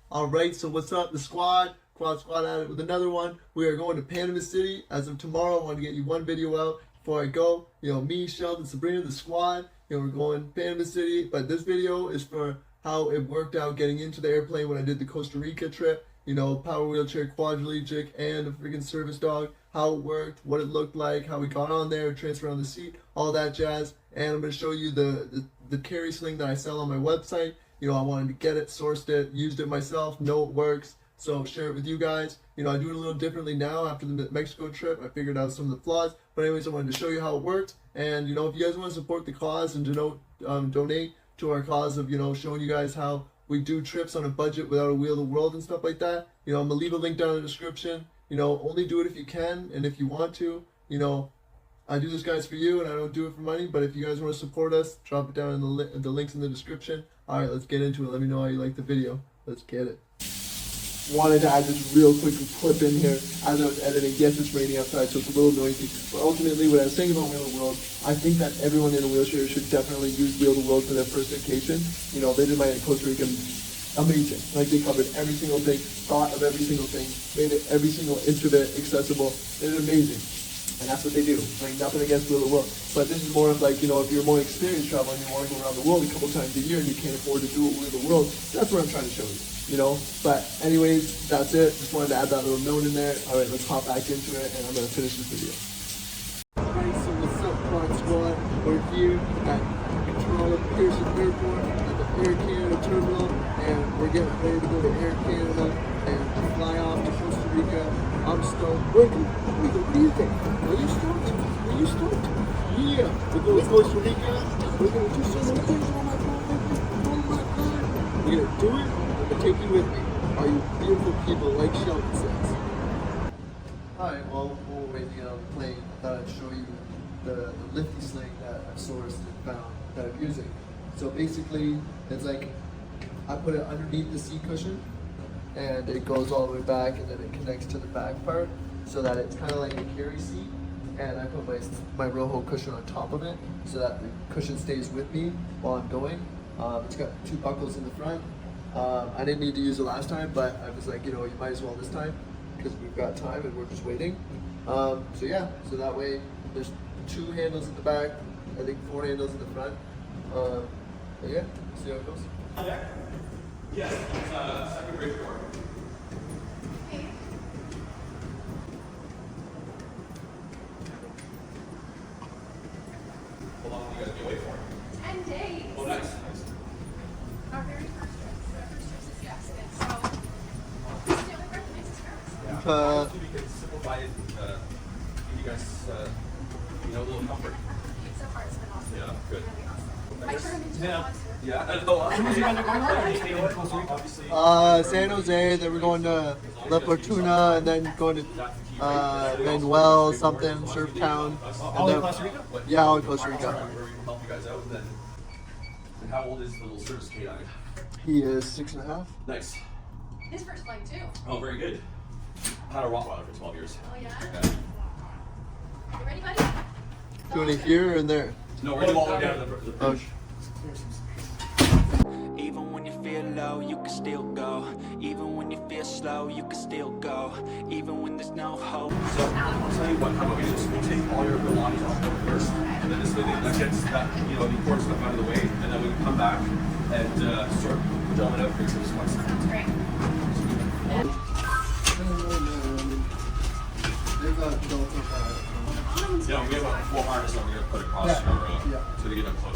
Alright, so what's up? The squad at it with another one. We are going to Panama City as of tomorrow. I want to get you one video out before I go. Me, Sheldon, Sabrina, the squad. We're going to Panama City, but this video is for how it worked out getting into the airplane when I did the Costa Rica trip. Power wheelchair, quadriplegic, and a freaking service dog. How it worked, what it looked like, how we got on there, transfer on the seat, all that jazz. And I'm going to show you the carry sling that I sell on my website. I wanted to get it, sourced it, used it myself, know it works, so share it with you guys. I do it a little differently now after the Mexico trip. I figured out some of the flaws, but anyways, I wanted to show you how it worked. And if you guys want to support the cause and donate to our cause of showing you guys how we do trips on a budget without a wheel of the world and stuff like that, I'm gonna leave a link down in the description. Only do it if you can and if you want to. I do this, guys, for you, and I don't do it for money. But if you guys want to support us, drop it down in the links in the description. All right, let's get into it. Let me know how you like the video. Let's get it. Wanted to add this real quick clip in here as I was editing. Yes, it's raining outside, so it's a little noisy. But ultimately, what I was saying about Wheel of the World, I think that everyone in a wheelchair should definitely use Wheel of the World for their first vacation. They did mine in Costa Rica. Amazing. Like, they covered every single thing, thought of every single thing, made it every single inch of it accessible. It's amazing. And that's what they do. Like, nothing against Wheel of the World. But this is more of like, if you're more experienced traveler and you want to go around the world a couple times a year and you can't afford to do it with the world, that's what I'm trying to show you. But anyways, that's it. Just wanted to add that little note in there. Alright, let's hop back into it and I'm going to finish this video. Alright, so what's up, Quad Squad? We're here at Toronto Pearson Airport at the Air Canada terminal, and we're getting ready to go to Air Canada and fly off to Costa Rica. I'm stoked. What do you think? Are you stoked? Are you stoked? Yeah, we're going to Costa Rica. We're going to do so many things on my phone. Oh my God. We're going to do it. I'm going to take you with me. Are you beautiful people, like Sheldon says? Alright, well, while we're waiting on the plane, I thought I'd show you the lifty sling that I've sourced and found that I'm using. So basically, it's like I put it underneath the seat cushion, and it goes all the way back, and then it connects to the back part, so that it's kind of like a carry seat. And I put my Rojo cushion on top of it, so that the cushion stays with me while I'm going. It's got 2 buckles in the front. I didn't need to use it last time, but I was like, you might as well this time, because we've got time and we're just waiting. So yeah, so that way there's 2 handles at the back, I think 4 handles in the front. But yeah, see how it goes. Yes, it's second grade 4. How long do you guys be away for? 10 days. Oh, nice. Our very first trip. Our first trip is yes. And so, this is the only recommends as Yeah. We can simplify it, give you guys, a little comfort. So far, it's been awesome. Yeah, good. Really awesome. I turned into a monster. Yeah, I know. Obviously. San Jose, then we're going to La Fortuna, and then going to Manuel, something, Surf Town. All in Costa Rica? Yeah, all in Costa Rica. Where we can help you guys out. And how old is the little service canine? He is 6.5. Nice. His first flight, too. Oh, very good. Had a Rottweiler for 12 years. Oh, yeah? Okay. You ready, buddy? Doing it here and there. No, we're going all the way down to the Oh, bridge. Even when you feel low, you can still go. Even when you feel slow, you can still go. Even when there's no hope. So I'll tell you what, how about we'll take all your belongings off the first, and then this way that gets that, the important stuff out of the way, and then we can come back and sort gentlemen out here to this one. Sounds great. Yeah, we have a full harness that we're going to put across your, so to get up close.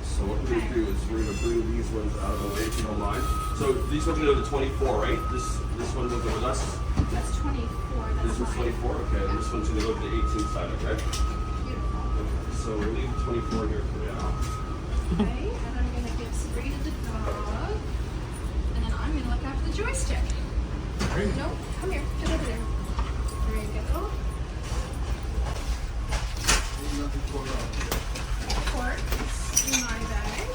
So what we're going to do is we're going to bring these ones out of the way if you don't mind. So these ones are the 24, right? This one will go with us. That's 24. This one's 24, okay. And this one's going to go to the 18 side, okay? Beautiful. Okay, so we'll leave 24 here for now. Okay, and I'm going to give Sabrina the dog. And then I'm going to look after the joystick. No, come here. Get over there. There you go. Fork is in my bag.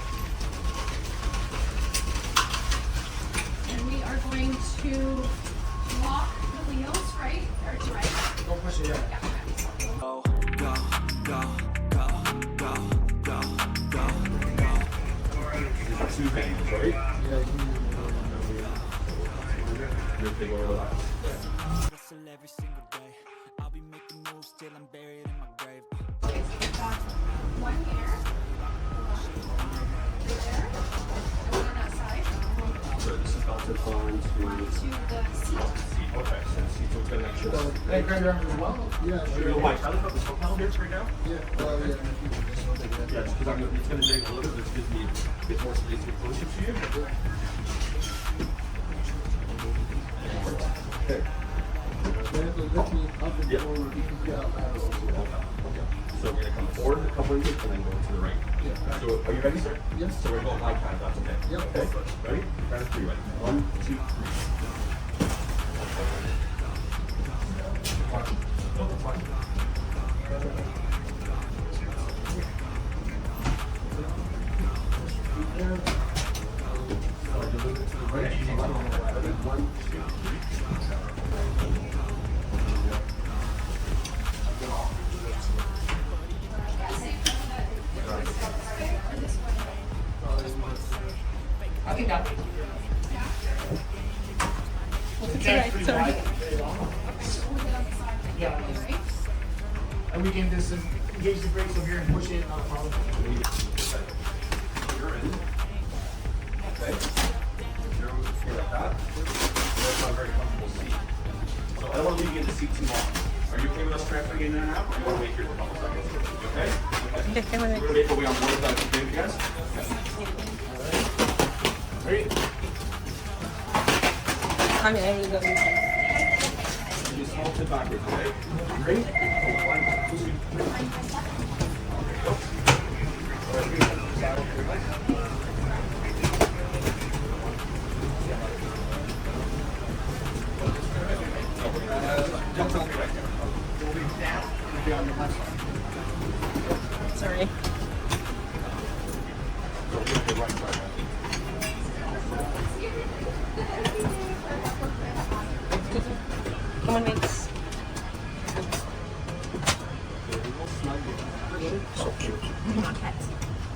And we are going to lock the wheels, right? Or to right? don't push it yet. Yeah. Go, go, go, go, go, go, go, go. two things, right? Hustle every single day. I'll be making moves till I'm buried in my grave. One here. There. And one outside. So this is belted on to Onto the seat. okay, so seats will get extra. Hey, as well? Yeah, Should we go by Tyler about this hotel here right now? Yeah, well, yeah. Yeah, just because it's going to take a little bit, it gives me a bit more space to get closer to you. Okay. Then we'll lift me up and Yeah. forward. You can get out lateral. Okay. So we're going to come forward a couple inches and then go to the right. Yeah. So are you ready, sir? Yes. So we're going high time, that's okay. Yep. Okay, ready? Count of three, ready? 1, 2, 3. No, that's fine. I think that. Right, sorry. Yeah. And we can just engage the brakes over here and push it, not a problem. You're in. Okay. You're like that. That's not a very comfortable seat. So I don't want to leave you in the seat too long. Are you okay with us transferring in and out? Or do you want to wait here for a couple seconds? You okay? Okay. We're going to make sure we on board with that. Okay, you guys? Ready? I'm ready to go. You just hold it backwards, okay? You ready? 1, 2, 3. Go. Jump over right there. We'll be down. We'll be on the left side. Sorry. So we're going to right side. Come on, mates.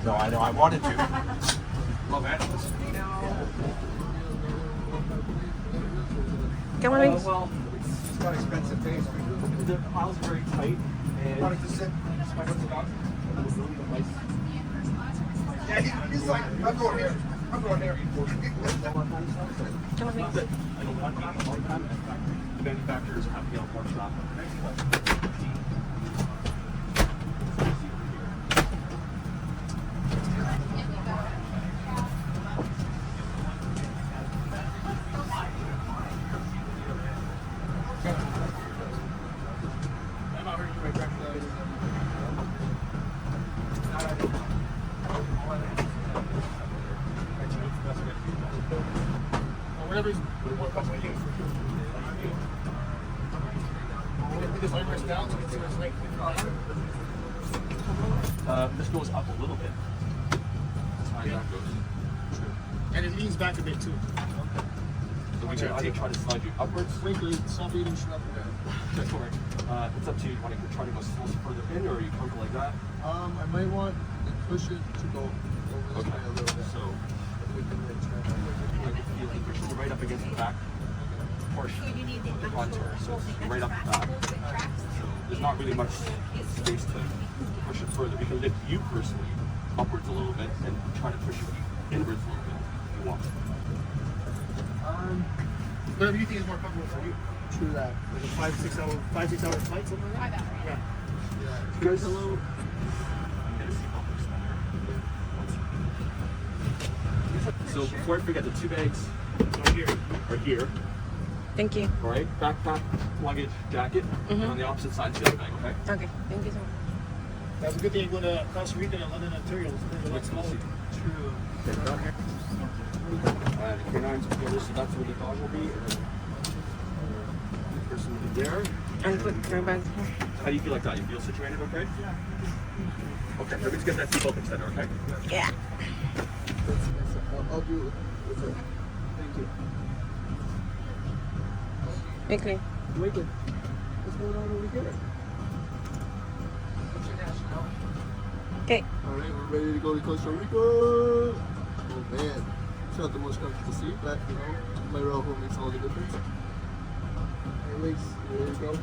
No, I know. I wanted to. Love Angeles. Come on, mates. Well, it's got expensive taste. The aisles are very tight, and Wanted to sit. Yeah, he's like, I'm going here. I'm going there. Come on, mates. the manufacturers have to be on one shop. Whatever is more comfortable for you. This armrest down so you can see what's right. This goes up a little bit. That's how that goes. And it leans back a bit too. So we can either try to slide you upwards. Wrinkly, stop eating shrimp. That's all right. It's up to you. You want to try to go further in, or are you comfortable like that? I might want the cushion to go over this way a little bit. So We can like try you can push it right up against the back portion of the contour. So it's right up the back. So there's not really much space to push it further. We can lift you personally upwards a little bit and try to push you inwards a little bit if you want. Whatever you think is more comfortable for you. True that. Like a 5-6 hour flight, something like that. Yeah. You guys hello? So before I forget, the two bags are here. Thank you. All right, backpack, luggage, jacket, and on the opposite side is the other bag. Okay. Okay, thank you so much. That's a good thing you're going to Costa Rica and London, Ontario. It's a lot smaller. True. The canines together, so that's where the dog will be. And then the person will be there. And put my bag here. How do you feel like that? You feel situated okay? Okay, so let's get that seatbelt extender, okay? Yeah. I'll do it with her. Thank you. Okay. Wicked. What's going on over here? Okay. Alright, we're ready to go to Costa Rica. Oh man, it's not the most comfortable seat, but you know, my elbow makes all the difference. Anyways, there you go.